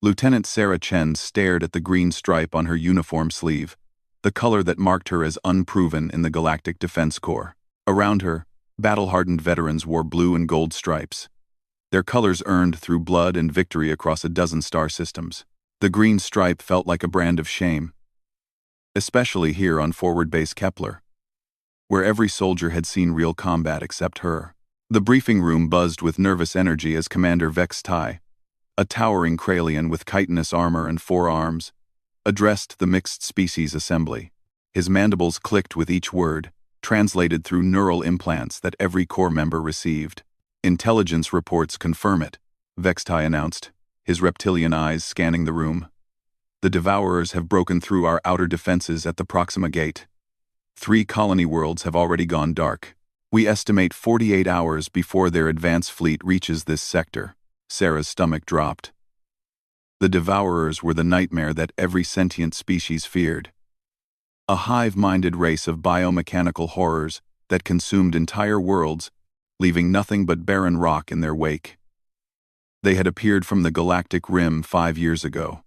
Lieutenant Sarah Chen stared at the green stripe on her uniform sleeve, the color that marked her as unproven in the Galactic Defense Corps. Around her, battle-hardened veterans wore blue and gold stripes, their colors earned through blood and victory across a dozen star systems. The green stripe felt like a brand of shame, especially here on Forward Base Kepler, where every soldier had seen real combat except her. The briefing room buzzed with nervous energy as Commander Vex Tai, a towering Kralian with chitinous armor and 4 arms, addressed the mixed species assembly. His mandibles clicked with each word, translated through neural implants that every Corps member received. "Intelligence reports confirm it," Vex Tai announced, his reptilian eyes scanning the room. "The Devourers have broken through our outer defenses at the Proxima Gate. 3 colony worlds have already gone dark. We estimate 48 hours before their advance fleet reaches this sector." Sarah's stomach dropped. The Devourers were the nightmare that every sentient species feared. A hive-minded race of biomechanical horrors that consumed entire worlds, leaving nothing but barren rock in their wake. They had appeared from the galactic rim 5 years ago,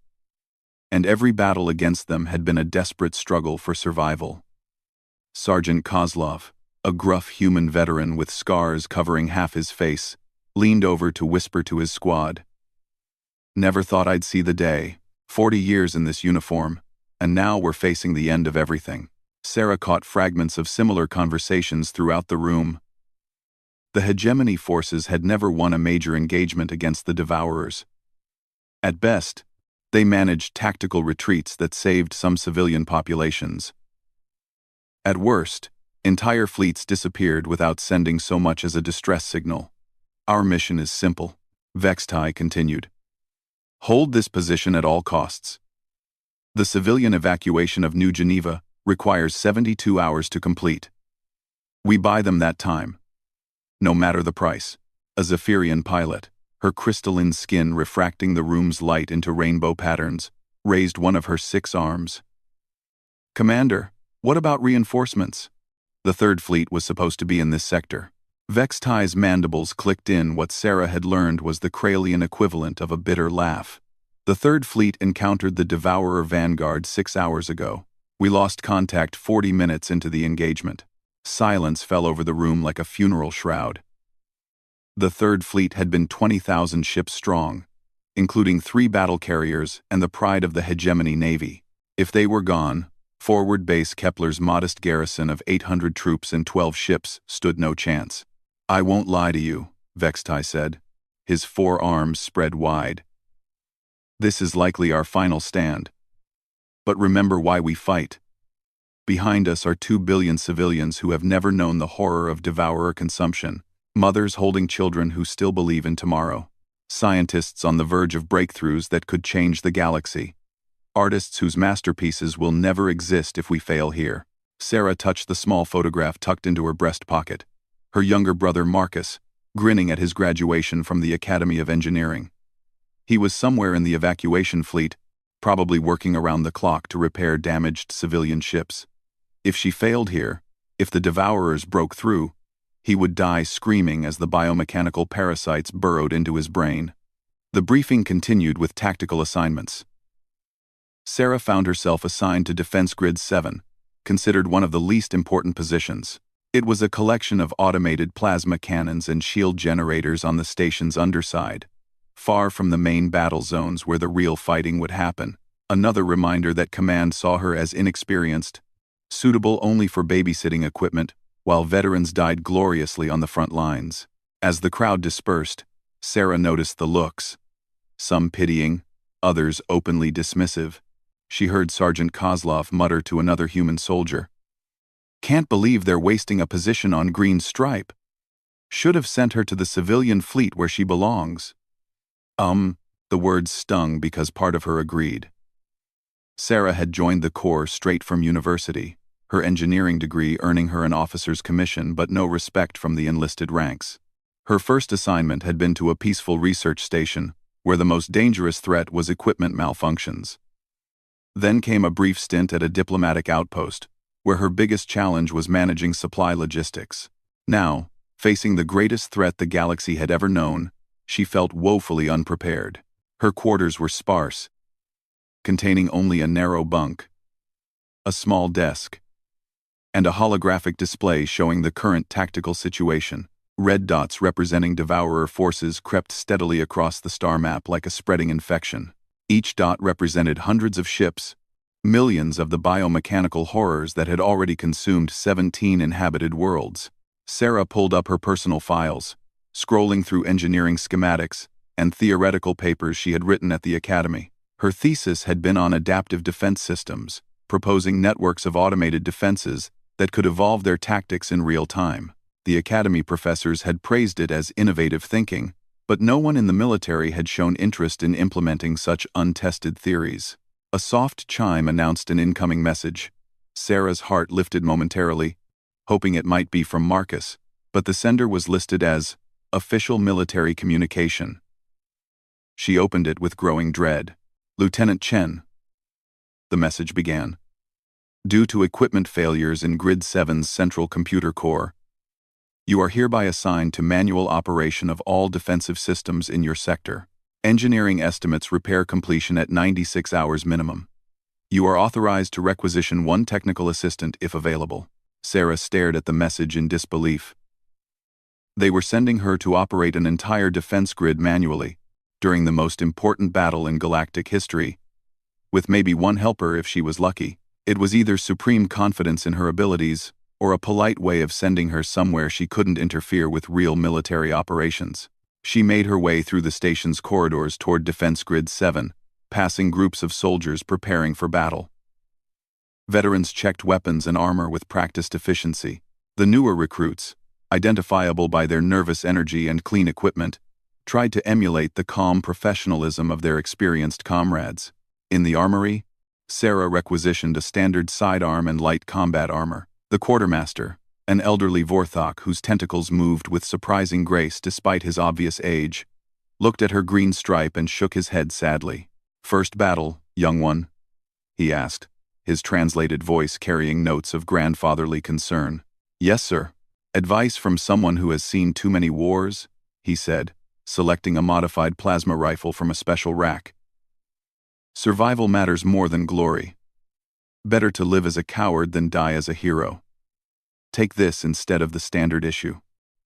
and every battle against them had been a desperate struggle for survival. Sergeant Kozlov, a gruff human veteran with scars covering half his face, leaned over to whisper to his squad. "Never thought I'd see the day. 40 years in this uniform, and now we're facing the end of everything." Sarah caught fragments of similar conversations throughout the room. The hegemony forces had never won a major engagement against the Devourers. At best, they managed tactical retreats that saved some civilian populations. At worst, entire fleets disappeared without sending so much as a distress signal. "Our mission is simple," Vex Tai continued. "Hold this position at all costs. The civilian evacuation of New Geneva requires 72 hours to complete. We buy them that time, no matter the price." A Zephyrian pilot, her crystalline skin refracting the room's light into rainbow patterns, raised one of her 6 arms. "Commander, what about reinforcements? The 3rd Fleet was supposed to be in this sector." Vex Tai's mandibles clicked in what Sarah had learned was the Kralian equivalent of a bitter laugh. "The 3rd Fleet encountered the Devourer Vanguard 6 hours ago. We lost contact 40 minutes into the engagement." Silence fell over the room like a funeral shroud. The 3rd Fleet had been 20,000 ships strong, including 3 battle carriers and the pride of the hegemony navy. If they were gone, Forward Base Kepler's modest garrison of 800 troops and 12 ships stood no chance. "I won't lie to you," Vex Tai said, his 4 arms spread wide. "This is likely our final stand. But remember why we fight. Behind us are 2 billion civilians who have never known the horror of devourer consumption, mothers holding children who still believe in tomorrow, scientists on the verge of breakthroughs that could change the galaxy, artists whose masterpieces will never exist if we fail here." Sarah touched the small photograph tucked into her breast pocket. Her younger brother Marcus, grinning at his graduation from the Academy of Engineering. He was somewhere in the evacuation fleet, probably working around the clock to repair damaged civilian ships. If she failed here, if the Devourers broke through, he would die screaming as the biomechanical parasites burrowed into his brain. The briefing continued with tactical assignments. Sarah found herself assigned to Defense Grid 7, considered one of the least important positions. It was a collection of automated plasma cannons and shield generators on the station's underside, far from the main battle zones where the real fighting would happen. Another reminder that Command saw her as inexperienced, suitable only for babysitting equipment, while veterans died gloriously on the front lines. As the crowd dispersed, Sarah noticed the looks. Some pitying, others openly dismissive. She heard Sergeant Kozlov mutter to another human soldier, "Can't believe they're wasting a position on Green Stripe. Should have sent her to the civilian fleet where she belongs." The words stung because part of her agreed. Sarah had joined the Corps straight from university, her engineering degree earning her an officer's commission but no respect from the enlisted ranks. Her first assignment had been to a peaceful research station, where the most dangerous threat was equipment malfunctions. Then came a brief stint at a diplomatic outpost, where her biggest challenge was managing supply logistics. Now, facing the greatest threat the galaxy had ever known, she felt woefully unprepared. Her quarters were sparse, containing only a narrow bunk, a small desk, and a holographic display showing the current tactical situation. Red dots representing devourer forces crept steadily across the star map like a spreading infection. Each dot represented hundreds of ships, millions of the biomechanical horrors that had already consumed 17 inhabited worlds. Sarah pulled up her personal files, scrolling through engineering schematics and theoretical papers she had written at the academy. Her thesis had been on adaptive defense systems, proposing networks of automated defenses that could evolve their tactics in real time. The academy professors had praised it as innovative thinking, but no one in the military had shown interest in implementing such untested theories. A soft chime announced an incoming message. Sarah's heart lifted momentarily, hoping it might be from Marcus, but the sender was listed as official military communication. She opened it with growing dread. Lieutenant Chen. The message began. Due to equipment failures in Grid 7's central computer core, you are hereby assigned to manual operation of all defensive systems in your sector. Engineering estimates repair completion at 96 hours minimum. You are authorized to requisition one technical assistant if available. Sarah stared at the message in disbelief. They were sending her to operate an entire defense grid manually, during the most important battle in galactic history, with maybe one helper if she was lucky. It was either supreme confidence in her abilities, or a polite way of sending her somewhere she couldn't interfere with real military operations. She made her way through the station's corridors toward Defense Grid 7, passing groups of soldiers preparing for battle. Veterans checked weapons and armor with practiced efficiency. The newer recruits, identifiable by their nervous energy and clean equipment, tried to emulate the calm professionalism of their experienced comrades. In the armory, Sarah requisitioned a standard sidearm and light combat armor. The quartermaster, an elderly Vorthok whose tentacles moved with surprising grace despite his obvious age, looked at her green stripe and shook his head sadly. "First battle, young one?" he asked, his translated voice carrying notes of grandfatherly concern. "Yes, sir." "Advice from someone who has seen too many wars?" he said, selecting a modified plasma rifle from a special rack. "Survival matters more than glory. Better to live as a coward than die as a hero. Take this instead of the standard issue.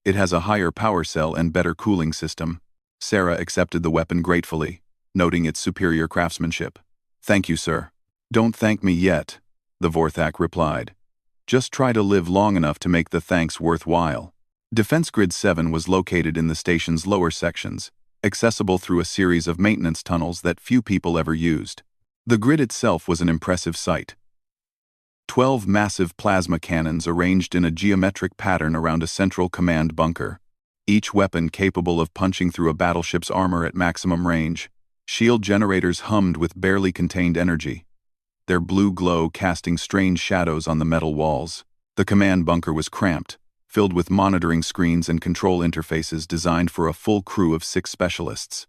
It has a higher power cell and better cooling system." Sarah accepted the weapon gratefully, noting its superior craftsmanship. "Thank you, sir." "Don't thank me yet," the Vorthak replied. "Just try to live long enough to make the thanks worthwhile." Defense Grid 7 was located in the station's lower sections, accessible through a series of maintenance tunnels that few people ever used. The grid itself was an impressive sight. 12 massive plasma cannons arranged in a geometric pattern around a central command bunker, each weapon capable of punching through a battleship's armor at maximum range. Shield generators hummed with barely contained energy, their blue glow casting strange shadows on the metal walls. The command bunker was cramped, filled with monitoring screens and control interfaces designed for a full crew of 6 specialists.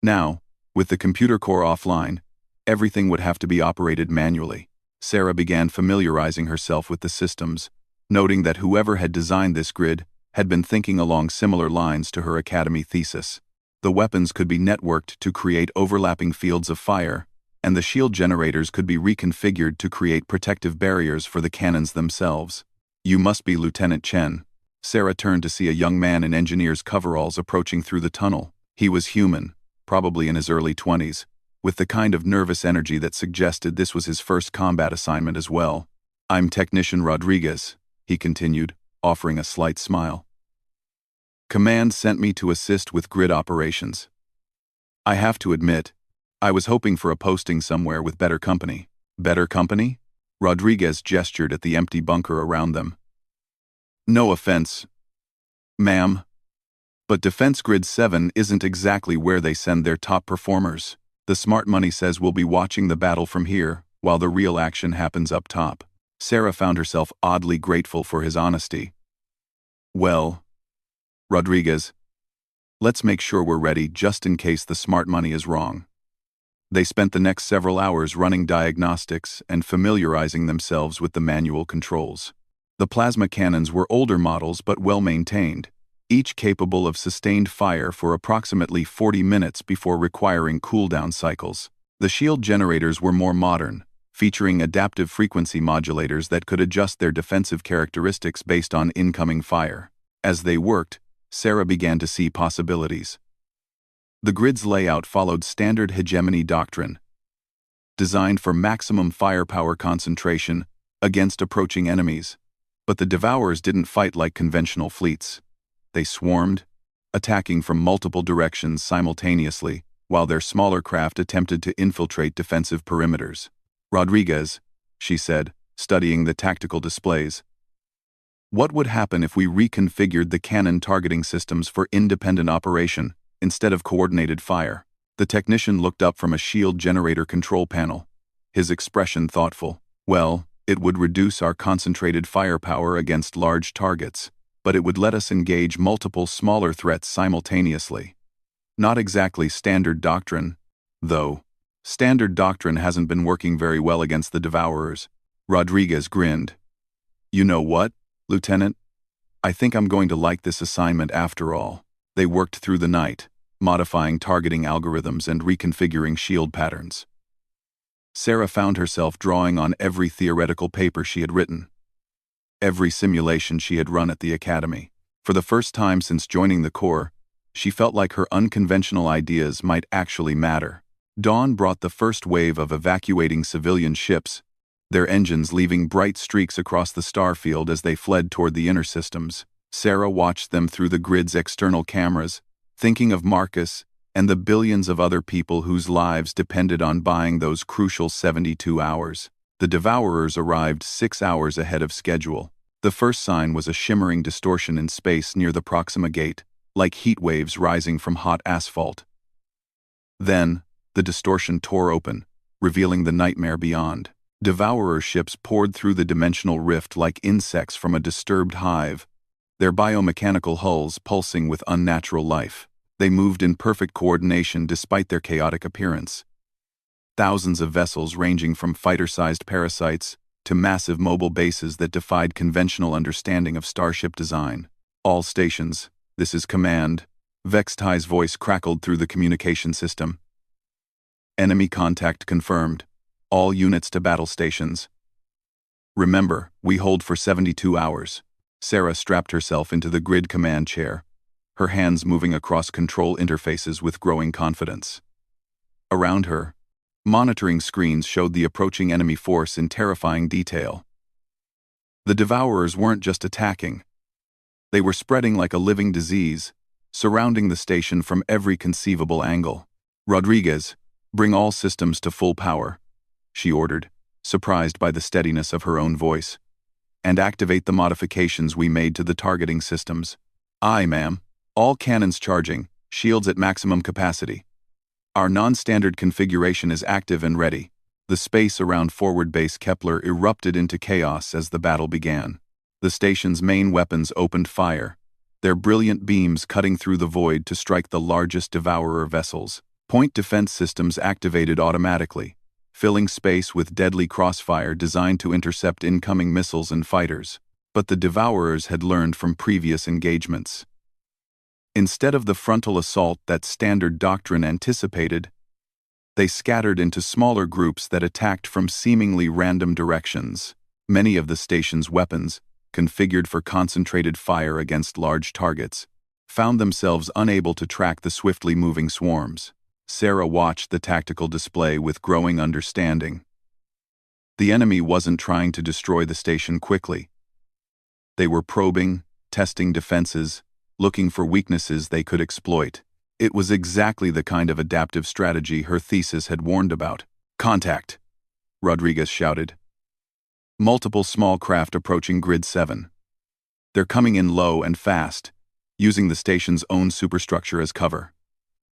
Now, with the computer core offline, everything would have to be operated manually. Sarah began familiarizing herself with the systems, noting that whoever had designed this grid had been thinking along similar lines to her academy thesis. The weapons could be networked to create overlapping fields of fire, and the shield generators could be reconfigured to create protective barriers for the cannons themselves. "You must be Lieutenant Chen." Sarah turned to see a young man in engineer's coveralls approaching through the tunnel. He was human, probably in his early 20s, with the kind of nervous energy that suggested this was his first combat assignment as well. "I'm Technician Rodriguez," he continued, offering a slight smile. "Command sent me to assist with grid operations. I have to admit, I was hoping for a posting somewhere with better company." "Better company?" Rodriguez gestured at the empty bunker around them. "No offense, ma'am, but Defense Grid 7 isn't exactly where they send their top performers. The smart money says we'll be watching the battle from here, while the real action happens up top." Sarah found herself oddly grateful for his honesty. "Well, Rodriguez, let's make sure we're ready just in case the smart money is wrong." They spent the next several hours running diagnostics and familiarizing themselves with the manual controls. The plasma cannons were older models but well maintained, each capable of sustained fire for approximately 40 minutes before requiring cooldown cycles. The shield generators were more modern, featuring adaptive frequency modulators that could adjust their defensive characteristics based on incoming fire. As they worked, Sarah began to see possibilities. The grid's layout followed standard hegemony doctrine, designed for maximum firepower concentration against approaching enemies. But the Devourers didn't fight like conventional fleets. They swarmed, attacking from multiple directions simultaneously, while their smaller craft attempted to infiltrate defensive perimeters. "Rodriguez," she said, studying the tactical displays, "what would happen if we reconfigured the cannon targeting systems for independent operation instead of coordinated fire?" The technician looked up from a shield generator control panel, his expression thoughtful. "Well, it would reduce our concentrated firepower against large targets, but it would let us engage multiple smaller threats simultaneously. Not exactly standard doctrine, though. Standard doctrine hasn't been working very well against the Devourers." Rodriguez grinned. "You know what, Lieutenant? I think I'm going to like this assignment after all." They worked through the night, modifying targeting algorithms and reconfiguring shield patterns. Sarah found herself drawing on every theoretical paper she had written, every simulation she had run at the academy. For the first time since joining the Corps, she felt like her unconventional ideas might actually matter. Dawn brought the first wave of evacuating civilian ships, their engines leaving bright streaks across the starfield as they fled toward the inner systems. Sarah watched them through the grid's external cameras, thinking of Marcus and the billions of other people whose lives depended on buying those crucial 72 hours. The Devourers arrived 6 hours ahead of schedule. The first sign was a shimmering distortion in space near the Proxima Gate, like heat waves rising from hot asphalt. Then, the distortion tore open, revealing the nightmare beyond. Devourer ships poured through the dimensional rift like insects from a disturbed hive, their biomechanical hulls pulsing with unnatural life. They moved in perfect coordination despite their chaotic appearance. Thousands of vessels ranging from fighter-sized parasites to massive mobile bases that defied conventional understanding of starship design. "All stations, this is command." Vextai's voice crackled through the communication system. "Enemy contact confirmed. All units to battle stations. Remember, we hold for 72 hours. Sarah strapped herself into the grid command chair, her hands moving across control interfaces with growing confidence. Around her, monitoring screens showed the approaching enemy force in terrifying detail. The Devourers weren't just attacking. They were spreading like a living disease, surrounding the station from every conceivable angle. "Rodriguez, bring all systems to full power," she ordered, surprised by the steadiness of her own voice. "And activate the modifications we made to the targeting systems." "Aye, ma'am. All cannons charging, shields at maximum capacity. Our non-standard configuration is active and ready." The space around Forward Base Kepler erupted into chaos as the battle began. The station's main weapons opened fire, their brilliant beams cutting through the void to strike the largest Devourer vessels. Point defense systems activated automatically, filling space with deadly crossfire designed to intercept incoming missiles and fighters. But the Devourers had learned from previous engagements. Instead of the frontal assault that standard doctrine anticipated, they scattered into smaller groups that attacked from seemingly random directions. Many of the station's weapons, configured for concentrated fire against large targets, found themselves unable to track the swiftly moving swarms. Sarah watched the tactical display with growing understanding. The enemy wasn't trying to destroy the station quickly. They were probing, testing defenses, looking for weaknesses they could exploit. It was exactly the kind of adaptive strategy her thesis had warned about. "Contact!" Rodriguez shouted. Multiple small craft approaching Grid 7. They're coming in low and fast, using the station's own superstructure as cover.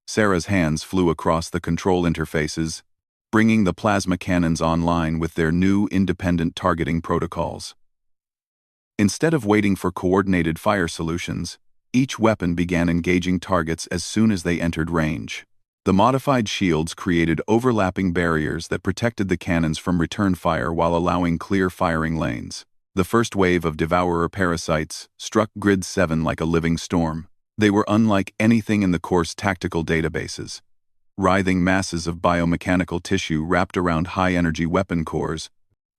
Sarah's hands flew across the control interfaces, bringing the plasma cannons online with their new independent targeting protocols. Instead of waiting for coordinated fire solutions, each weapon began engaging targets as soon as they entered range. The modified shields created overlapping barriers that protected the cannons from return fire while allowing clear firing lanes. The first wave of devourer parasites struck Grid 7 like a living storm. They were unlike anything in the Course tactical databases. Writhing masses of biomechanical tissue wrapped around high-energy weapon cores,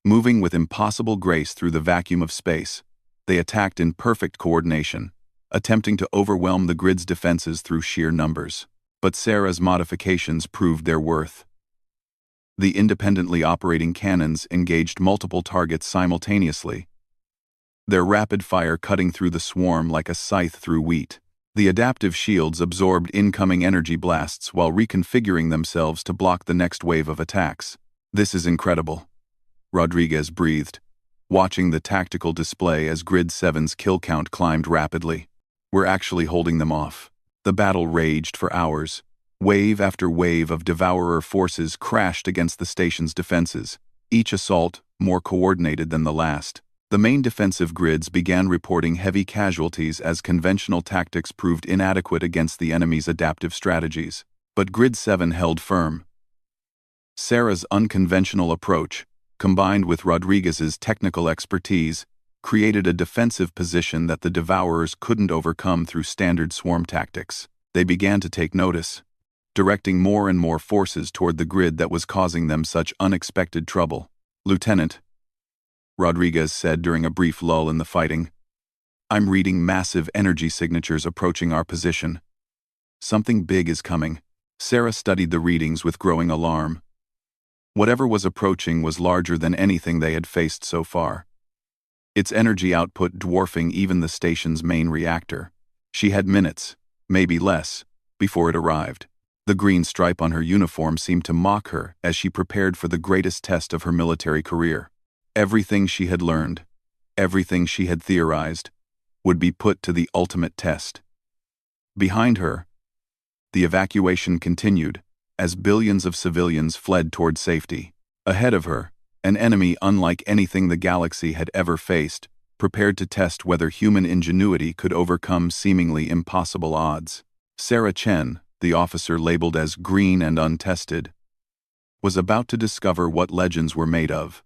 moving with impossible grace through the vacuum of space, they attacked in perfect coordination, attempting to overwhelm the Grid's defenses through sheer numbers. But Sarah's modifications proved their worth. The independently operating cannons engaged multiple targets simultaneously, their rapid fire cutting through the swarm like a scythe through wheat. The adaptive shields absorbed incoming energy blasts while reconfiguring themselves to block the next wave of attacks. "This is incredible," Rodriguez breathed, watching the tactical display as Grid 7's kill count climbed rapidly. "We're actually holding them off." The battle raged for hours. Wave after wave of devourer forces crashed against the station's defenses, each assault more coordinated than the last. The main defensive grids began reporting heavy casualties as conventional tactics proved inadequate against the enemy's adaptive strategies. But Grid 7 held firm. Sarah's unconventional approach, combined with Rodriguez's technical expertise, created a defensive position that the devourers couldn't overcome through standard swarm tactics. They began to take notice, directing more and more forces toward the grid that was causing them such unexpected trouble. "Lieutenant," Rodriguez said during a brief lull in the fighting, "I'm reading massive energy signatures approaching our position. Something big is coming." Sarah studied the readings with growing alarm. Whatever was approaching was larger than anything they had faced so far, its energy output dwarfing even the station's main reactor. She had minutes, maybe less, before it arrived. The green stripe on her uniform seemed to mock her as she prepared for the greatest test of her military career. Everything she had learned, everything she had theorized, would be put to the ultimate test. Behind her, the evacuation continued as billions of civilians fled toward safety. Ahead of her, an enemy unlike anything the galaxy had ever faced, prepared to test whether human ingenuity could overcome seemingly impossible odds. Sarah Chen, the officer labeled as green and untested, was about to discover what legends were made of.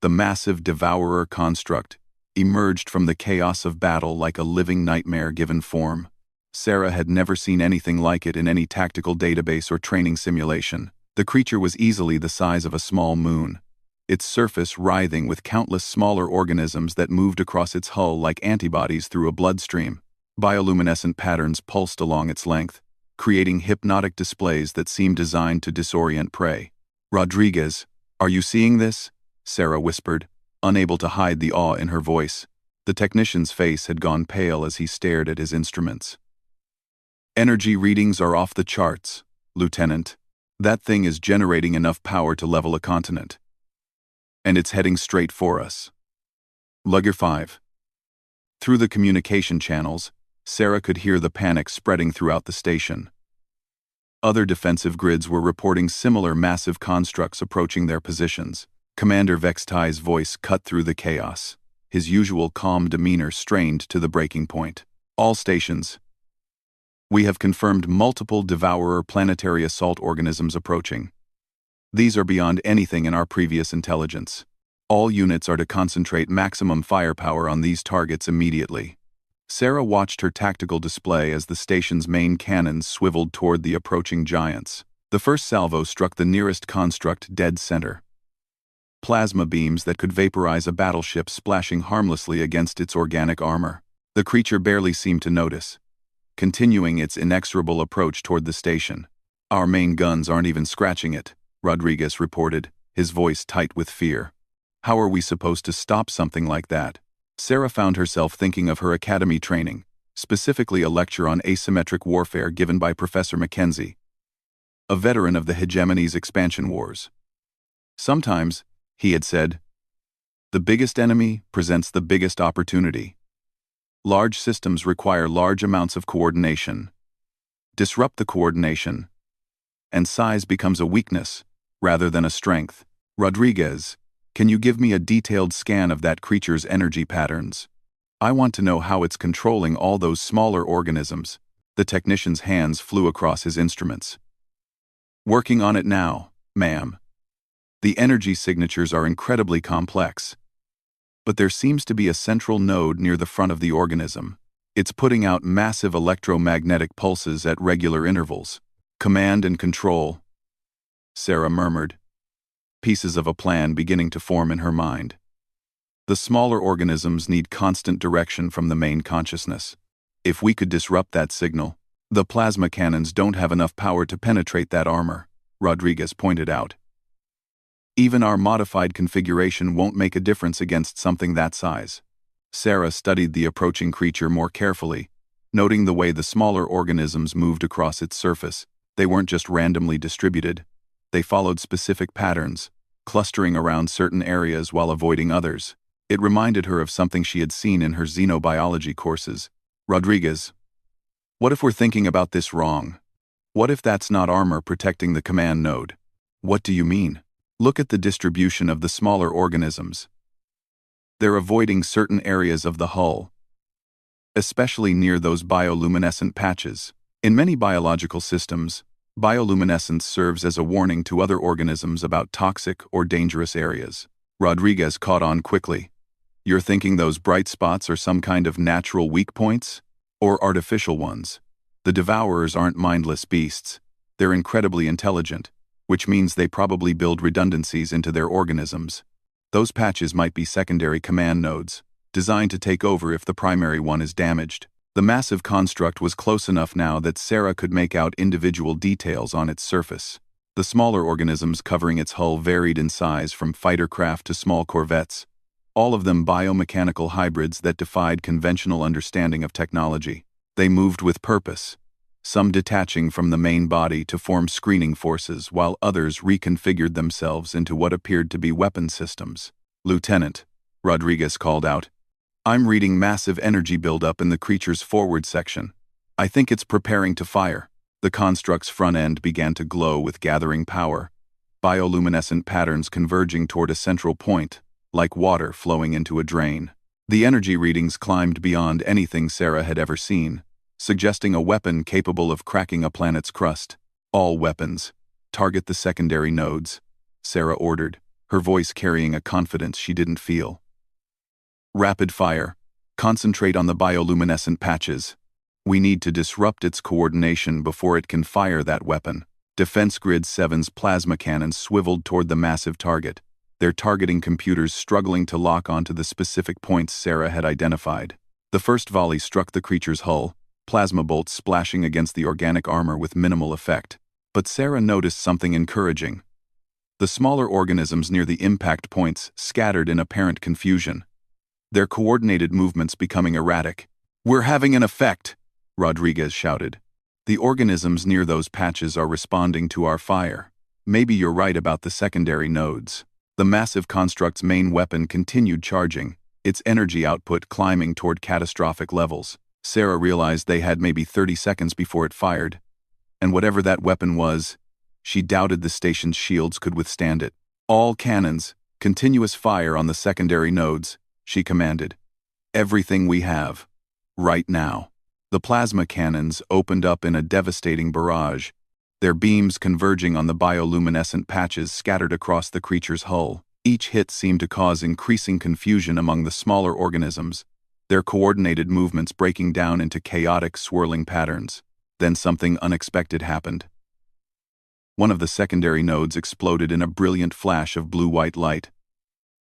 The massive devourer construct emerged from the chaos of battle like a living nightmare given form. Sarah had never seen anything like it in any tactical database or training simulation. The creature was easily the size of a small moon, its surface writhing with countless smaller organisms that moved across its hull like antibodies through a bloodstream. Bioluminescent patterns pulsed along its length, creating hypnotic displays that seemed designed to disorient prey. "Rodriguez, are you seeing this?" Sarah whispered, unable to hide the awe in her voice. The technician's face had gone pale as he stared at his instruments. "Energy readings are off the charts, Lieutenant. That thing is generating enough power to level a continent. And it's heading straight for us." Lugger 5. Through the communication channels, Sarah could hear the panic spreading throughout the station. Other defensive grids were reporting similar massive constructs approaching their positions. Commander Vextai's voice cut through the chaos, his usual calm demeanor strained to the breaking point. "All stations. We have confirmed multiple devourer planetary assault organisms approaching. These are beyond anything in our previous intelligence. All units are to concentrate maximum firepower on these targets immediately." Sarah watched her tactical display as the station's main cannons swiveled toward the approaching giants. The first salvo struck the nearest construct dead center. Plasma beams that could vaporize a battleship splashing harmlessly against its organic armor. The creature barely seemed to notice, continuing its inexorable approach toward the station. "Our main guns aren't even scratching it," Rodriguez reported, his voice tight with fear. "How are we supposed to stop something like that?" Sarah found herself thinking of her academy training, specifically a lecture on asymmetric warfare given by Professor Mackenzie, a veteran of the hegemony's expansion wars. Sometimes, he had said, the biggest enemy presents the biggest opportunity. Large systems require large amounts of coordination. Disrupt the coordination, and size becomes a weakness rather than a strength. "Rodriguez, can you give me a detailed scan of that creature's energy patterns? I want to know how it's controlling all those smaller organisms." The technician's hands flew across his instruments. "Working on it now, ma'am. The energy signatures are incredibly complex. But there seems to be a central node near the front of the organism. It's putting out massive electromagnetic pulses at regular intervals. Command and control, Sarah murmured, pieces of a plan beginning to form in her mind. The smaller organisms need constant direction from the main consciousness. If we could disrupt that signal, the plasma cannons don't have enough power to penetrate that armor, Rodriguez pointed out. Even our modified configuration won't make a difference against something that size. Sarah studied the approaching creature more carefully, noting the way the smaller organisms moved across its surface. They weren't just randomly distributed. They followed specific patterns, clustering around certain areas while avoiding others. It reminded her of something she had seen in her xenobiology courses. Rodriguez, what if we're thinking about this wrong? What if that's not armor protecting the command node? What do you mean? Look at the distribution of the smaller organisms. They're avoiding certain areas of the hull, especially near those bioluminescent patches. In many biological systems, bioluminescence serves as a warning to other organisms about toxic or dangerous areas. Rodriguez caught on quickly. You're thinking those bright spots are some kind of natural weak points? Or artificial ones? The devourers aren't mindless beasts. They're incredibly intelligent, which means they probably build redundancies into their organisms. Those patches might be secondary command nodes, designed to take over if the primary one is damaged. The massive construct was close enough now that Sarah could make out individual details on its surface. The smaller organisms covering its hull varied in size from fighter craft to small corvettes, all of them biomechanical hybrids that defied conventional understanding of technology. They moved with purpose, some detaching from the main body to form screening forces, while others reconfigured themselves into what appeared to be weapon systems. Lieutenant, Rodriguez called out, I'm reading massive energy buildup in the creature's forward section. I think it's preparing to fire. The construct's front end began to glow with gathering power, bioluminescent patterns converging toward a central point, like water flowing into a drain. The energy readings climbed beyond anything Sarah had ever seen, suggesting a weapon capable of cracking a planet's crust. All weapons, target the secondary nodes, Sarah ordered, her voice carrying a confidence she didn't feel. Rapid fire. Concentrate on the bioluminescent patches. We need to disrupt its coordination before it can fire that weapon. Defense Grid 7's plasma cannons swiveled toward the massive target, their targeting computers struggling to lock onto the specific points Sarah had identified. The first volley struck the creature's hull, plasma bolts splashing against the organic armor with minimal effect. But Sarah noticed something encouraging. The smaller organisms near the impact points scattered in apparent confusion, their coordinated movements becoming erratic. We're having an effect, Rodriguez shouted. The organisms near those patches are responding to our fire. Maybe you're right about the secondary nodes. The massive construct's main weapon continued charging, its energy output climbing toward catastrophic levels. Sarah realized they had maybe 30 seconds before it fired. And whatever that weapon was, she doubted the station's shields could withstand it. All cannons, continuous fire on the secondary nodes, she commanded. Everything we have. Right now. The plasma cannons opened up in a devastating barrage, their beams converging on the bioluminescent patches scattered across the creature's hull. Each hit seemed to cause increasing confusion among the smaller organisms, their coordinated movements breaking down into chaotic, swirling patterns. Then something unexpected happened. One of the secondary nodes exploded in a brilliant flash of blue-white light,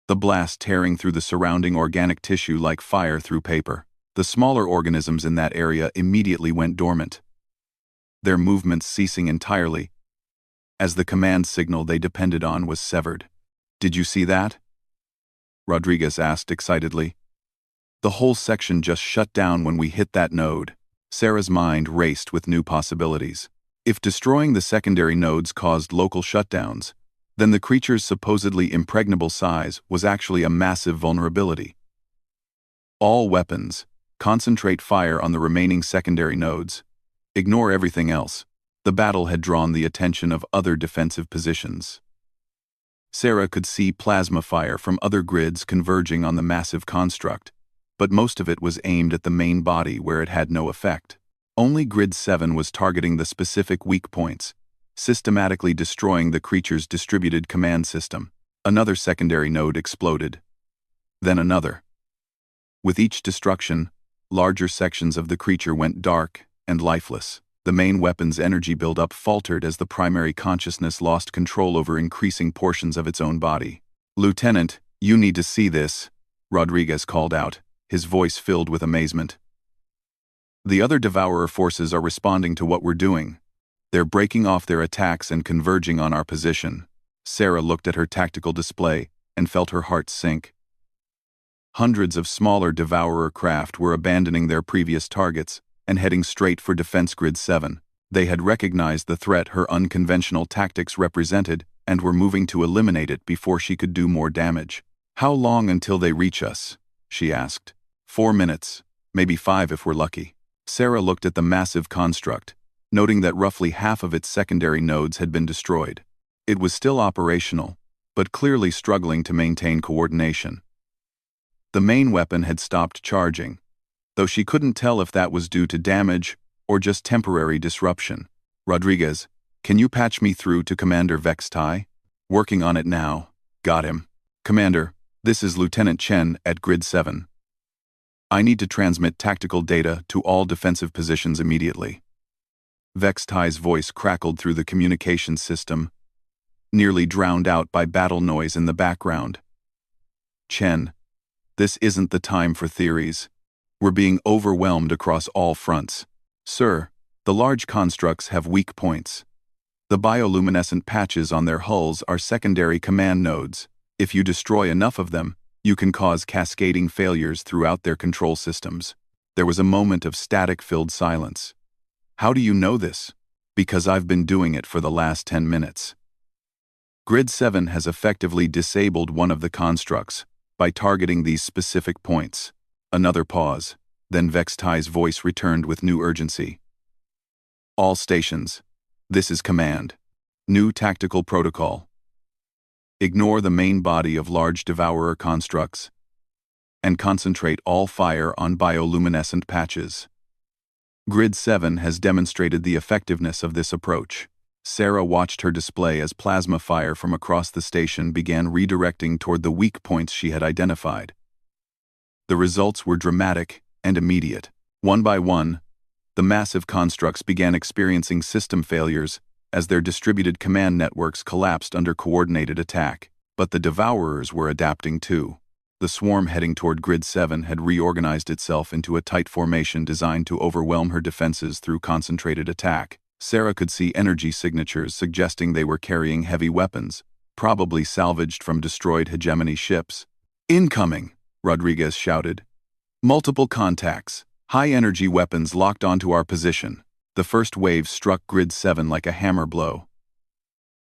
the blast tearing through the surrounding organic tissue like fire through paper. The smaller organisms in that area immediately went dormant, their movements ceasing entirely, as the command signal they depended on was severed. Did you see that? Rodriguez asked excitedly. The whole section just shut down when we hit that node. Sarah's mind raced with new possibilities. If destroying the secondary nodes caused local shutdowns, then the creature's supposedly impregnable size was actually a massive vulnerability. All weapons, concentrate fire on the remaining secondary nodes. Ignore everything else. The battle had drawn the attention of other defensive positions. Sarah could see plasma fire from other grids converging on the massive construct, but most of it was aimed at the main body where it had no effect. Only Grid 7 was targeting the specific weak points, systematically destroying the creature's distributed command system. Another secondary node exploded, then another. With each destruction, larger sections of the creature went dark and lifeless. The main weapon's energy buildup faltered as the primary consciousness lost control over increasing portions of its own body. "Lieutenant, you need to see this," Rodriguez called out, his voice filled with amazement. "The other Devourer forces are responding to what we're doing. They're breaking off their attacks and converging on our position." Sarah looked at her tactical display and felt her heart sink. Hundreds of smaller Devourer craft were abandoning their previous targets and heading straight for Defense Grid 7. They had recognized the threat her unconventional tactics represented and were moving to eliminate it before she could do more damage. "How long until they reach us?" she asked. 4 minutes, maybe 5 if we're lucky." Sarah looked at the massive construct, noting that roughly half of its secondary nodes had been destroyed. It was still operational, but clearly struggling to maintain coordination. The main weapon had stopped charging, though she couldn't tell if that was due to damage or just temporary disruption. "Rodriguez, can you patch me through to Commander Vextai?" "Working on it now." "Got him." "Commander, this is Lieutenant Chen at Grid 7. I need to transmit tactical data to all defensive positions immediately." Vextai's voice crackled through the communications system, nearly drowned out by battle noise in the background. "Chen, this isn't the time for theories. We're being overwhelmed across all fronts." "Sir, the large constructs have weak points. The bioluminescent patches on their hulls are secondary command nodes. If you destroy enough of them, you can cause cascading failures throughout their control systems." There was a moment of static-filled silence. "How do you know this?" "Because I've been doing it for the last 10 minutes. Grid 7 has effectively disabled one of the constructs by targeting these specific points." Another pause, then Vextai's voice returned with new urgency. "All stations, this is command. New tactical protocol. Ignore the main body of large Devourer constructs and concentrate all fire on bioluminescent patches. Grid 7 has demonstrated the effectiveness of this approach." Sarah watched her display as plasma fire from across the station began redirecting toward the weak points she had identified. The results were dramatic and immediate. One by one, the massive constructs began experiencing system failures as their distributed command networks collapsed under coordinated attack. But the Devourers were adapting too. The swarm heading toward Grid 7 had reorganized itself into a tight formation designed to overwhelm her defenses through concentrated attack. Sarah could see energy signatures suggesting they were carrying heavy weapons, probably salvaged from destroyed hegemony ships. "Incoming!" Rodriguez shouted. "Multiple contacts. High-energy weapons locked onto our position." The first wave struck Grid 7 like a hammer blow.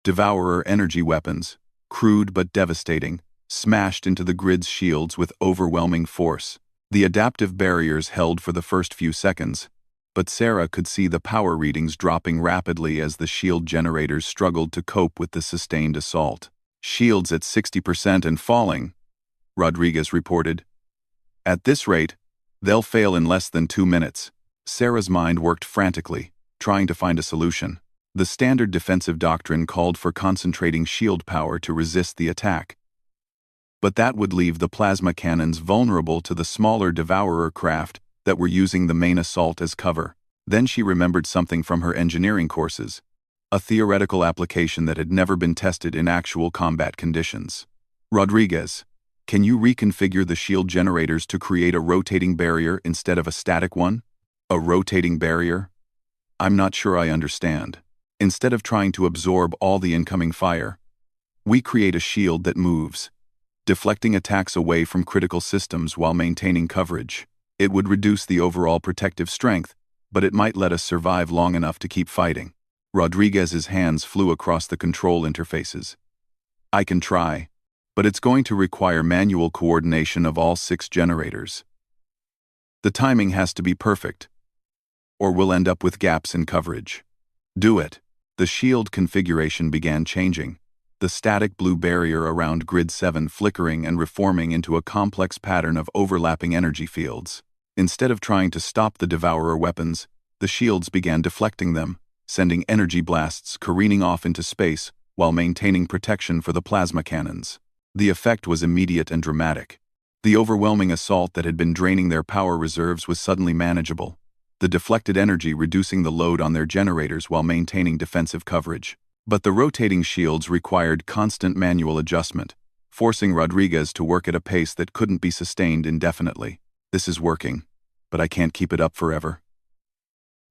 Devourer energy weapons, crude but devastating, smashed into the grid's shields with overwhelming force. The adaptive barriers held for the first few seconds, but Sarah could see the power readings dropping rapidly as the shield generators struggled to cope with the sustained assault. "Shields at 60% and falling," Rodriguez reported. "At this rate, they'll fail in less than 2 minutes." Sarah's mind worked frantically, trying to find a solution. The standard defensive doctrine called for concentrating shield power to resist the attack. But that would leave the plasma cannons vulnerable to the smaller Devourer craft that were using the main assault as cover. Then she remembered something from her engineering courses, a theoretical application that had never been tested in actual combat conditions. "Rodriguez, can you reconfigure the shield generators to create a rotating barrier instead of a static one?" "A rotating barrier? I'm not sure I understand." "Instead of trying to absorb all the incoming fire, we create a shield that moves, deflecting attacks away from critical systems while maintaining coverage. It would reduce the overall protective strength, but it might let us survive long enough to keep fighting." Rodriguez's hands flew across the control interfaces. "I can try, but it's going to require manual coordination of all 6 generators. The timing has to be perfect, or we'll end up with gaps in coverage." "Do it." The shield configuration began changing, the static blue barrier around Grid 7 flickering and reforming into a complex pattern of overlapping energy fields. Instead of trying to stop the Devourer weapons, the shields began deflecting them, sending energy blasts careening off into space while maintaining protection for the plasma cannons. The effect was immediate and dramatic. The overwhelming assault that had been draining their power reserves was suddenly manageable, the deflected energy reducing the load on their generators while maintaining defensive coverage. But the rotating shields required constant manual adjustment, forcing Rodriguez to work at a pace that couldn't be sustained indefinitely. "This is working, but I can't keep it up forever,"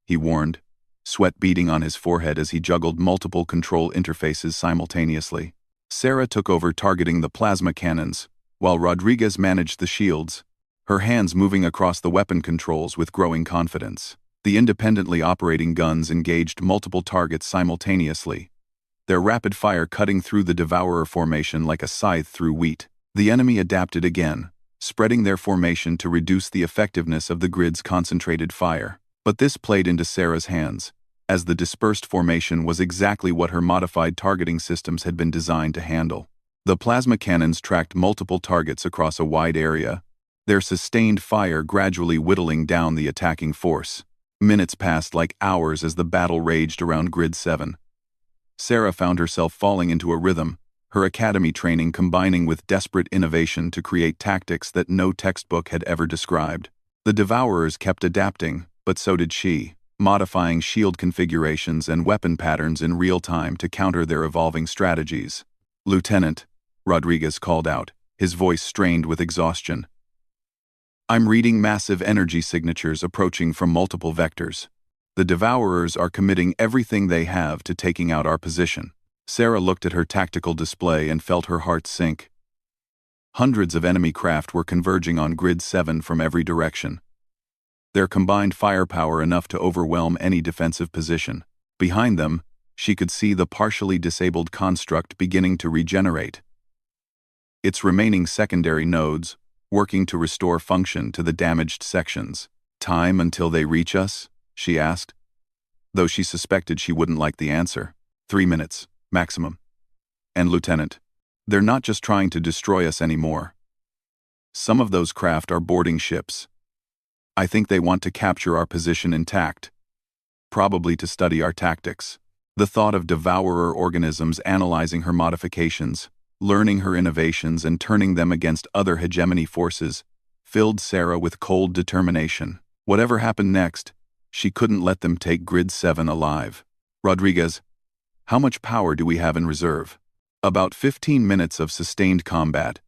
he warned, sweat beading on his forehead as he juggled multiple control interfaces simultaneously. Sarah took over targeting the plasma cannons, while Rodriguez managed the shields, her hands moving across the weapon controls with growing confidence. The independently operating guns engaged multiple targets simultaneously, their rapid fire cutting through the Devourer formation like a scythe through wheat. The enemy adapted again, spreading their formation to reduce the effectiveness of the grid's concentrated fire. But this played into Sarah's hands, as the dispersed formation was exactly what her modified targeting systems had been designed to handle. The plasma cannons tracked multiple targets across a wide area, their sustained fire gradually whittling down the attacking force. Minutes passed like hours as the battle raged around Grid 7. Sarah found herself falling into a rhythm, her academy training combining with desperate innovation to create tactics that no textbook had ever described. The Devourers kept adapting, but so did she, modifying shield configurations and weapon patterns in real time to counter their evolving strategies. "Lieutenant," Rodriguez called out, his voice strained with exhaustion. "I'm reading massive energy signatures approaching from multiple vectors. The Devourers are committing everything they have to taking out our position." Sarah looked at her tactical display and felt her heart sink. Hundreds of enemy craft were converging on Grid 7 from every direction, their combined firepower enough to overwhelm any defensive position. Behind them, she could see the partially disabled construct beginning to regenerate, its remaining secondary nodes working to restore function to the damaged sections. "Time until they reach us?" she asked, though she suspected she wouldn't like the answer. 3 minutes, maximum. "And Lieutenant, they're not just trying to destroy us anymore. Some of those craft are boarding ships. I think they want to capture our position intact, probably to study our tactics." The thought of devourer organisms analyzing her modifications, learning her innovations and turning them against other hegemony forces, filled Sarah with cold determination. Whatever happened next, she couldn't let them take Grid 7 alive. "Rodriguez, how much power do we have in reserve?" "About 15 minutes of sustained combat,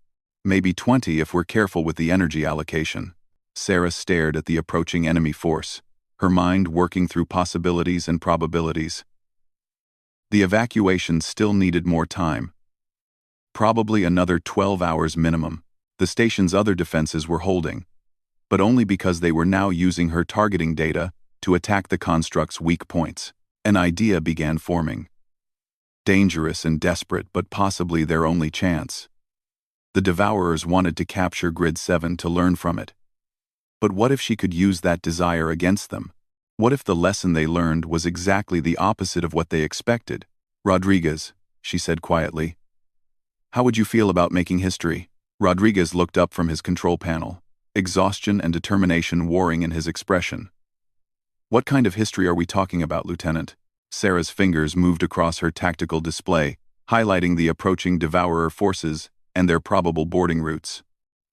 maybe 20 if we're careful with the energy allocation." Sarah stared at the approaching enemy force, her mind working through possibilities and probabilities. The evacuation still needed more time. Probably another 12 hours minimum. The station's other defenses were holding, but only because they were now using her targeting data to attack the construct's weak points. An idea began forming. Dangerous and desperate, but possibly their only chance. The Devourers wanted to capture Grid 7 to learn from it. But what if she could use that desire against them? What if the lesson they learned was exactly the opposite of what they expected? "Rodriguez," she said quietly, "how would you feel about making history?" Rodriguez looked up from his control panel, exhaustion and determination warring in his expression. "What kind of history are we talking about, Lieutenant?" Sarah's fingers moved across her tactical display, highlighting the approaching Devourer forces and their probable boarding routes.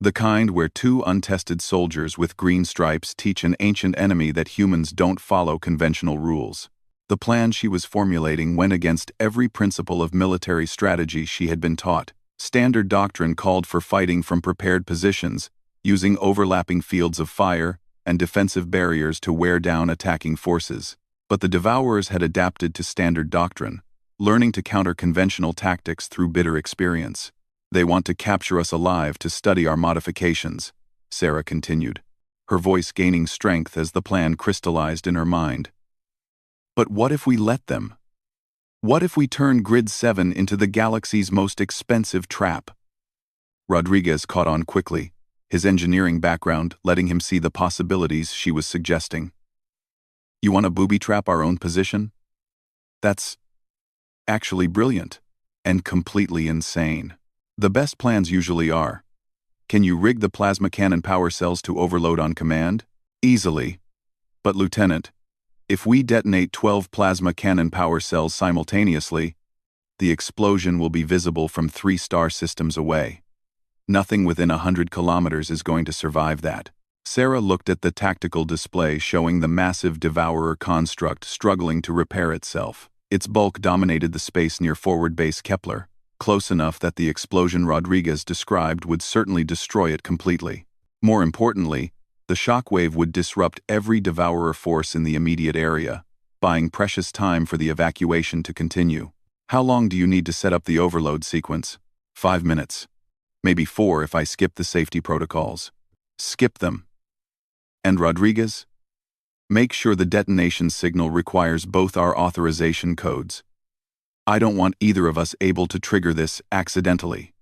"The kind where 2 untested soldiers with green stripes teach an ancient enemy that humans don't follow conventional rules." The plan she was formulating went against every principle of military strategy she had been taught. Standard doctrine called for fighting from prepared positions, using overlapping fields of fire and defensive barriers to wear down attacking forces. But the Devourers had adapted to standard doctrine, learning to counter conventional tactics through bitter experience. "They want to capture us alive to study our modifications," Sarah continued, her voice gaining strength as the plan crystallized in her mind. "But what if we let them? What if we turn Grid 7 into the galaxy's most expensive trap?" Rodriguez caught on quickly, his engineering background letting him see the possibilities she was suggesting. "You want to booby-trap our own position? That's actually brilliant and completely insane. The best plans usually are. Can you rig the plasma cannon power cells to overload on command?" "Easily. But Lieutenant, if we detonate 12 plasma cannon power cells simultaneously, the explosion will be visible from 3 star systems away. Nothing within 100 kilometers is going to survive that. Sarah looked at the tactical display showing the massive Devourer construct struggling to repair itself. Its bulk dominated the space near forward base Kepler, close enough that the explosion Rodriguez described would certainly destroy it completely. More importantly, the shockwave would disrupt every Devourer force in the immediate area, buying precious time for the evacuation to continue. How long do you need to set up the overload sequence? 5 minutes. Maybe 4 if I skip the safety protocols. Skip them. And Rodriguez? Make sure the detonation signal requires both our authorization codes. I don't want either of us able to trigger this accidentally.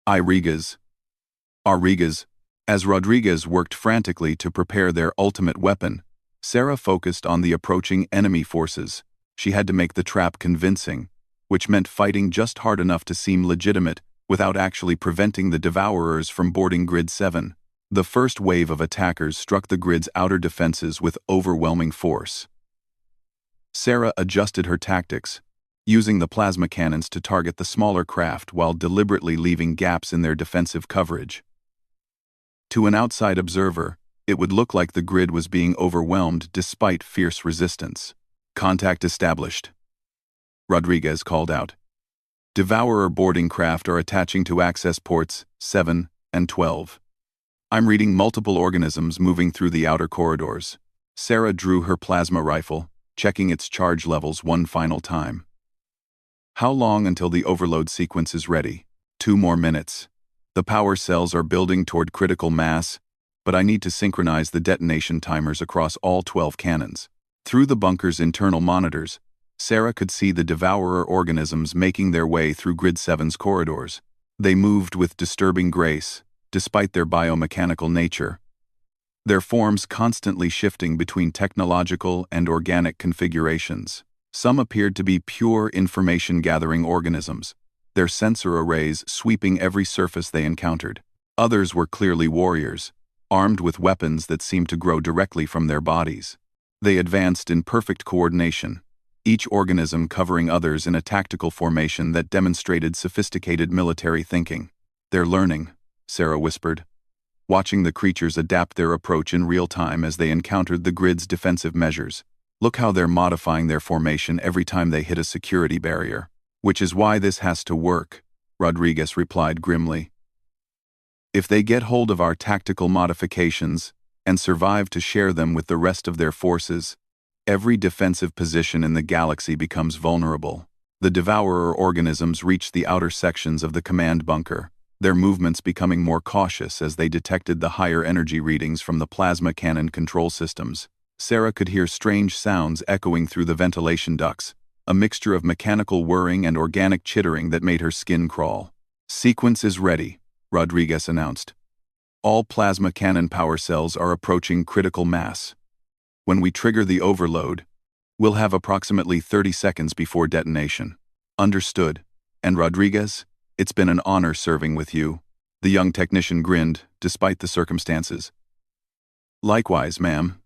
Rodriguez. As Rodriguez worked frantically to prepare their ultimate weapon, Sarah focused on the approaching enemy forces. She had to make the trap convincing, which meant fighting just hard enough to seem legitimate without actually preventing the Devourers from boarding Grid 7. The first wave of attackers struck the grid's outer defenses with overwhelming force. Sarah adjusted her tactics, using the plasma cannons to target the smaller craft while deliberately leaving gaps in their defensive coverage. To an outside observer, it would look like the grid was being overwhelmed despite fierce resistance. Contact established. Rodriguez called out. Devourer boarding craft are attaching to access ports 7 and 12. I'm reading multiple organisms moving through the outer corridors. Sarah drew her plasma rifle, checking its charge levels one final time. How long until the overload sequence is ready? 2 more minutes. The power cells are building toward critical mass, but I need to synchronize the detonation timers across all 12 cannons. Through the bunker's internal monitors, Sarah could see the Devourer organisms making their way through Grid 7's corridors. They moved with disturbing grace, despite their biomechanical nature, their forms constantly shifting between technological and organic configurations. Some appeared to be pure information-gathering organisms, their sensor arrays sweeping every surface they encountered. Others were clearly warriors, armed with weapons that seemed to grow directly from their bodies. They advanced in perfect coordination, each organism covering others in a tactical formation that demonstrated sophisticated military thinking. They're learning, Sarah whispered, watching the creatures adapt their approach in real time as they encountered the grid's defensive measures. Look how they're modifying their formation every time they hit a security barrier. Which is why this has to work, Rodriguez replied grimly. If they get hold of our tactical modifications and survive to share them with the rest of their forces, every defensive position in the galaxy becomes vulnerable. The Devourer organisms reached the outer sections of the command bunker, their movements becoming more cautious as they detected the higher energy readings from the plasma cannon control systems. Sarah could hear strange sounds echoing through the ventilation ducts, a mixture of mechanical whirring and organic chittering that made her skin crawl. Sequence is ready, Rodriguez announced. All plasma cannon power cells are approaching critical mass. When we trigger the overload, we'll have approximately 30 seconds before detonation. Understood. And Rodriguez, it's been an honor serving with you. The young technician grinned, despite the circumstances. Likewise, ma'am.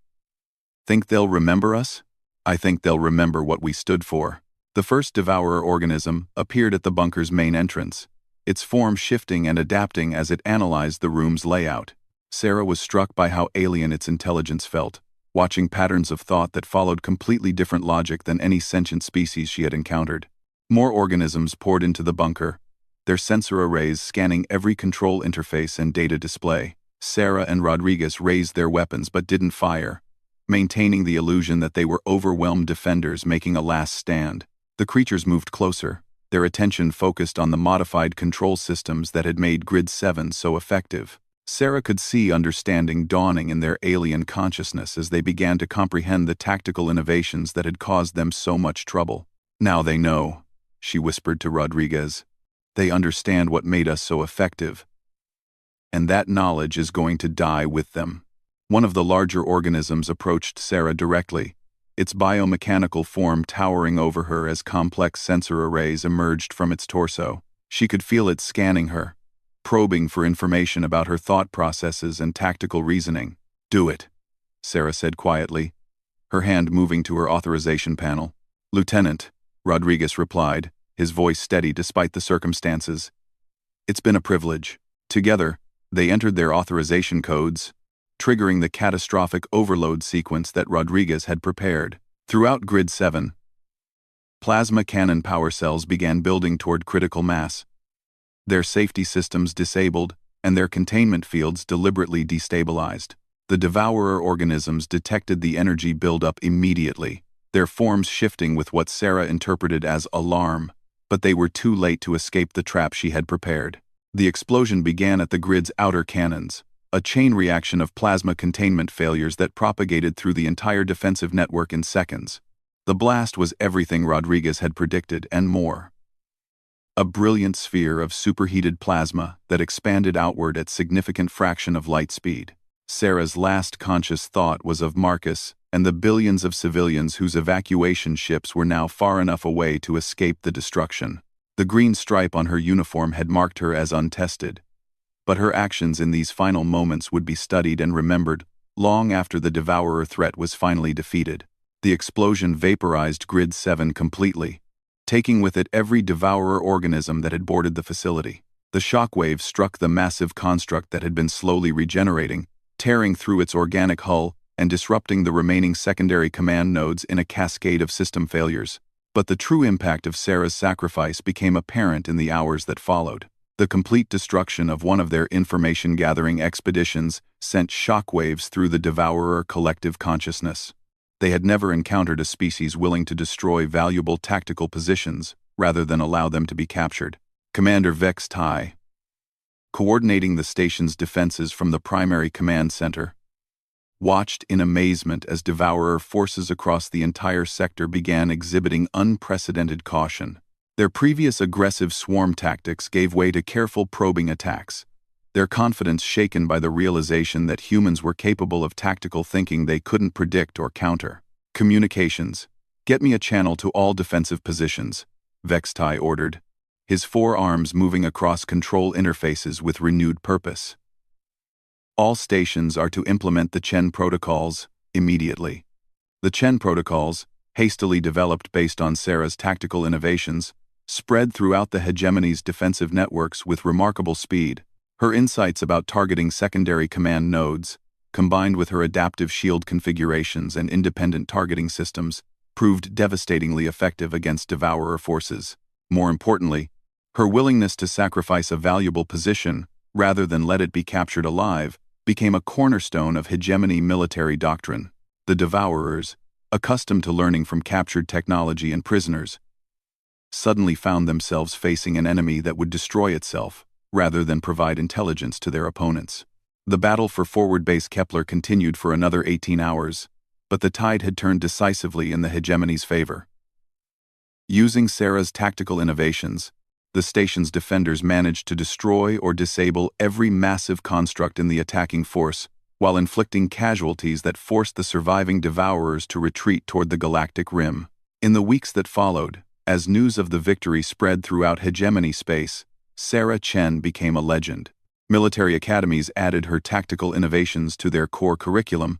Think they'll remember us? I think they'll remember what we stood for. The first Devourer organism appeared at the bunker's main entrance, its form shifting and adapting as it analyzed the room's layout. Sarah was struck by how alien its intelligence felt, watching patterns of thought that followed completely different logic than any sentient species she had encountered. More organisms poured into the bunker, their sensor arrays scanning every control interface and data display. Sarah and Rodriguez raised their weapons but didn't fire, maintaining the illusion that they were overwhelmed defenders making a last stand. The creatures moved closer, their attention focused on the modified control systems that had made Grid 7 so effective. Sarah could see understanding dawning in their alien consciousness as they began to comprehend the tactical innovations that had caused them so much trouble. Now they know, she whispered to Rodriguez. They understand what made us so effective. And that knowledge is going to die with them. One of the larger organisms approached Sarah directly, its biomechanical form towering over her as complex sensor arrays emerged from its torso. She could feel it scanning her, probing for information about her thought processes and tactical reasoning. Do it, Sarah said quietly, her hand moving to her authorization panel. Lieutenant, Rodriguez replied, his voice steady despite the circumstances. It's been a privilege. Together, they entered their authorization codes, triggering the catastrophic overload sequence that Rodriguez had prepared. Throughout Grid 7, plasma cannon power cells began building toward critical mass, their safety systems disabled, and their containment fields deliberately destabilized. The devourer organisms detected the energy buildup immediately, their forms shifting with what Sarah interpreted as alarm, but they were too late to escape the trap she had prepared. The explosion began at the grid's outer cannons, a chain reaction of plasma containment failures that propagated through the entire defensive network in seconds. The blast was everything Rodriguez had predicted and more. A brilliant sphere of superheated plasma that expanded outward at significant fraction of light speed. Sarah's last conscious thought was of Marcus and the billions of civilians whose evacuation ships were now far enough away to escape the destruction. The green stripe on her uniform had marked her as untested, but her actions in these final moments would be studied and remembered long after the devourer threat was finally defeated. The explosion vaporized Grid 7 completely, taking with it every devourer organism that had boarded the facility. The shockwave struck the massive construct that had been slowly regenerating, tearing through its organic hull and disrupting the remaining secondary command nodes in a cascade of system failures. But the true impact of Sarah's sacrifice became apparent in the hours that followed. The complete destruction of one of their information-gathering expeditions sent shockwaves through the devourer collective consciousness. They had never encountered a species willing to destroy valuable tactical positions rather than allow them to be captured. Commander Vex Tai, coordinating the station's defenses from the primary command center, watched in amazement as devourer forces across the entire sector began exhibiting unprecedented caution. Their previous aggressive swarm tactics gave way to careful probing attacks, their confidence shaken by the realization that humans were capable of tactical thinking they couldn't predict or counter. Communications. Get me a channel to all defensive positions, Vex Tai ordered, his forearms moving across control interfaces with renewed purpose. All stations are to implement the Chen protocols immediately. The Chen protocols, hastily developed based on Sarah's tactical innovations, spread throughout the hegemony's defensive networks with remarkable speed. Her insights about targeting secondary command nodes, combined with her adaptive shield configurations and independent targeting systems, proved devastatingly effective against devourer forces. More importantly, her willingness to sacrifice a valuable position rather than let it be captured alive became a cornerstone of hegemony military doctrine. The devourers, accustomed to learning from captured technology and prisoners, suddenly found themselves facing an enemy that would destroy itself rather than provide intelligence to their opponents. The battle for Forward Base Kepler continued for another 18 hours, but the tide had turned decisively in the hegemony's favor. Using Sarah's tactical innovations, the station's defenders managed to destroy or disable every massive construct in the attacking force, while inflicting casualties that forced the surviving devourers to retreat toward the galactic rim. In the weeks that followed, as news of the victory spread throughout hegemony space, Sarah Chen became a legend. Military academies added her tactical innovations to their core curriculum,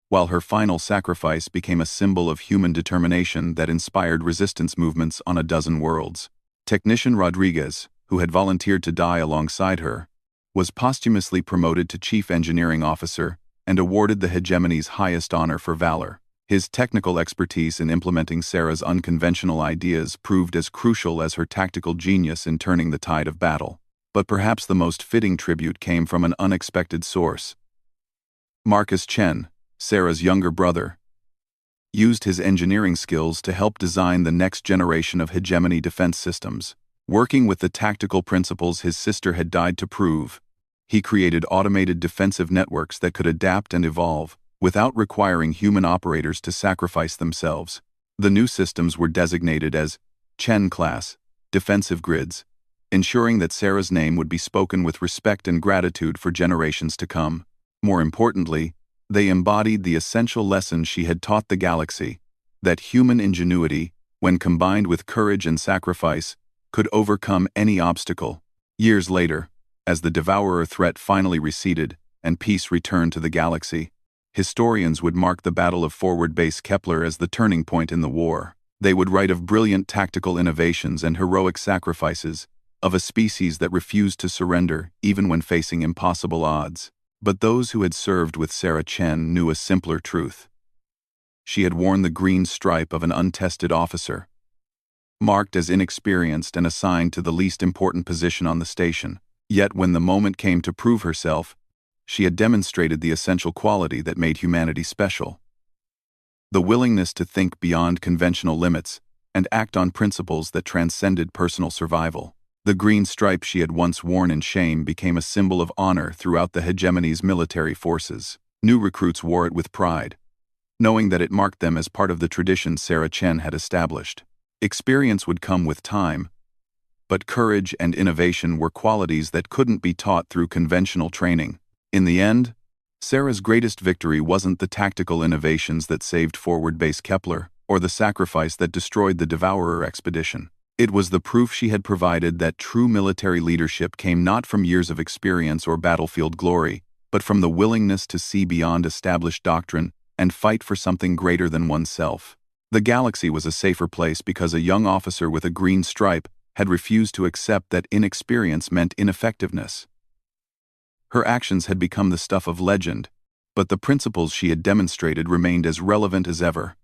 while her final sacrifice became a symbol of human determination that inspired resistance movements on a dozen worlds. Technician Rodriguez, who had volunteered to die alongside her, was posthumously promoted to Chief Engineering Officer and awarded the hegemony's highest honor for valor. His technical expertise in implementing Sarah's unconventional ideas proved as crucial as her tactical genius in turning the tide of battle. But perhaps the most fitting tribute came from an unexpected source. Marcus Chen, Sarah's younger brother, used his engineering skills to help design the next generation of hegemony defense systems. Working with the tactical principles his sister had died to prove, he created automated defensive networks that could adapt and evolve without requiring human operators to sacrifice themselves. The new systems were designated as Chen-class defensive grids, ensuring that Sarah's name would be spoken with respect and gratitude for generations to come. More importantly, they embodied the essential lesson she had taught the galaxy, that human ingenuity, when combined with courage and sacrifice, could overcome any obstacle. Years later, as the devourer threat finally receded and peace returned to the galaxy, historians would mark the Battle of Forward Base Kepler as the turning point in the war. They would write of brilliant tactical innovations and heroic sacrifices, of a species that refused to surrender even when facing impossible odds. But those who had served with Sarah Chen knew a simpler truth. She had worn the green stripe of an untested officer, marked as inexperienced and assigned to the least important position on the station. Yet when the moment came to prove herself, she had demonstrated the essential quality that made humanity special: the willingness to think beyond conventional limits and act on principles that transcended personal survival. The green stripe she had once worn in shame became a symbol of honor throughout the hegemony's military forces. New recruits wore it with pride, knowing that it marked them as part of the tradition Sarah Chen had established. Experience would come with time, but courage and innovation were qualities that couldn't be taught through conventional training. In the end, Sarah's greatest victory wasn't the tactical innovations that saved forward-base Kepler, or the sacrifice that destroyed the Devourer expedition. It was the proof she had provided that true military leadership came not from years of experience or battlefield glory, but from the willingness to see beyond established doctrine and fight for something greater than oneself. The galaxy was a safer place because a young officer with a green stripe had refused to accept that inexperience meant ineffectiveness. Her actions had become the stuff of legend, but the principles she had demonstrated remained as relevant as ever.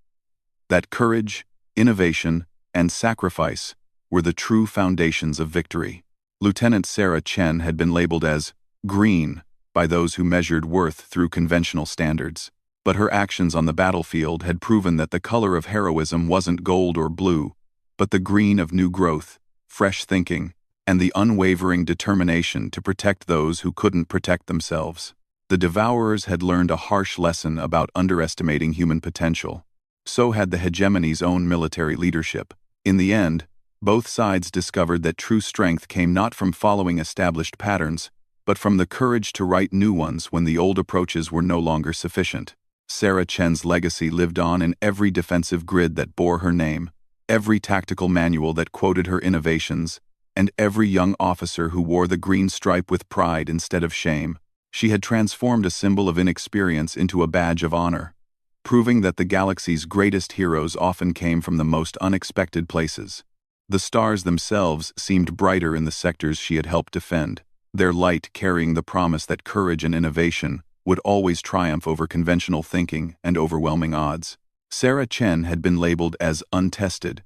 That courage, innovation, and sacrifice were the true foundations of victory. Lieutenant Sarah Chen had been labeled as green by those who measured worth through conventional standards, but her actions on the battlefield had proven that the color of heroism wasn't gold or blue, but the green of new growth, fresh thinking, and the unwavering determination to protect those who couldn't protect themselves. The Devourers had learned a harsh lesson about underestimating human potential. So had the hegemony's own military leadership. In the end, both sides discovered that true strength came not from following established patterns, but from the courage to write new ones when the old approaches were no longer sufficient. Sarah Chen's legacy lived on in every defensive grid that bore her name, every tactical manual that quoted her innovations, and every young officer who wore the green stripe with pride instead of shame. She had transformed a symbol of inexperience into a badge of honor, proving that the galaxy's greatest heroes often came from the most unexpected places. The stars themselves seemed brighter in the sectors she had helped defend, their light carrying the promise that courage and innovation would always triumph over conventional thinking and overwhelming odds. Sarah Chen had been labeled as untested,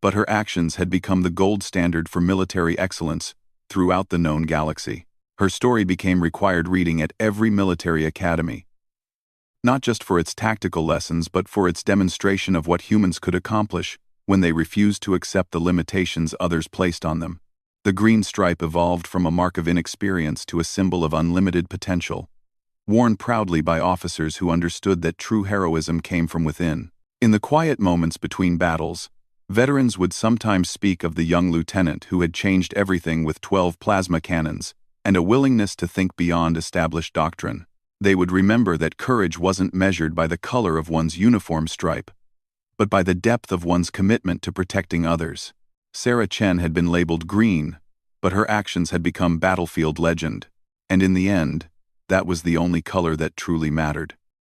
but her actions had become the gold standard for military excellence throughout the known galaxy. Her story became required reading at every military academy, not just for its tactical lessons but for its demonstration of what humans could accomplish when they refused to accept the limitations others placed on them. The green stripe evolved from a mark of inexperience to a symbol of unlimited potential, worn proudly by officers who understood that true heroism came from within. In the quiet moments between battles, veterans would sometimes speak of the young lieutenant who had changed everything with 12 plasma cannons and a willingness to think beyond established doctrine. They would remember that courage wasn't measured by the color of one's uniform stripe, but by the depth of one's commitment to protecting others. Sarah Chen had been labeled green, but her actions had become battlefield legend, and in the end, that was the only color that truly mattered.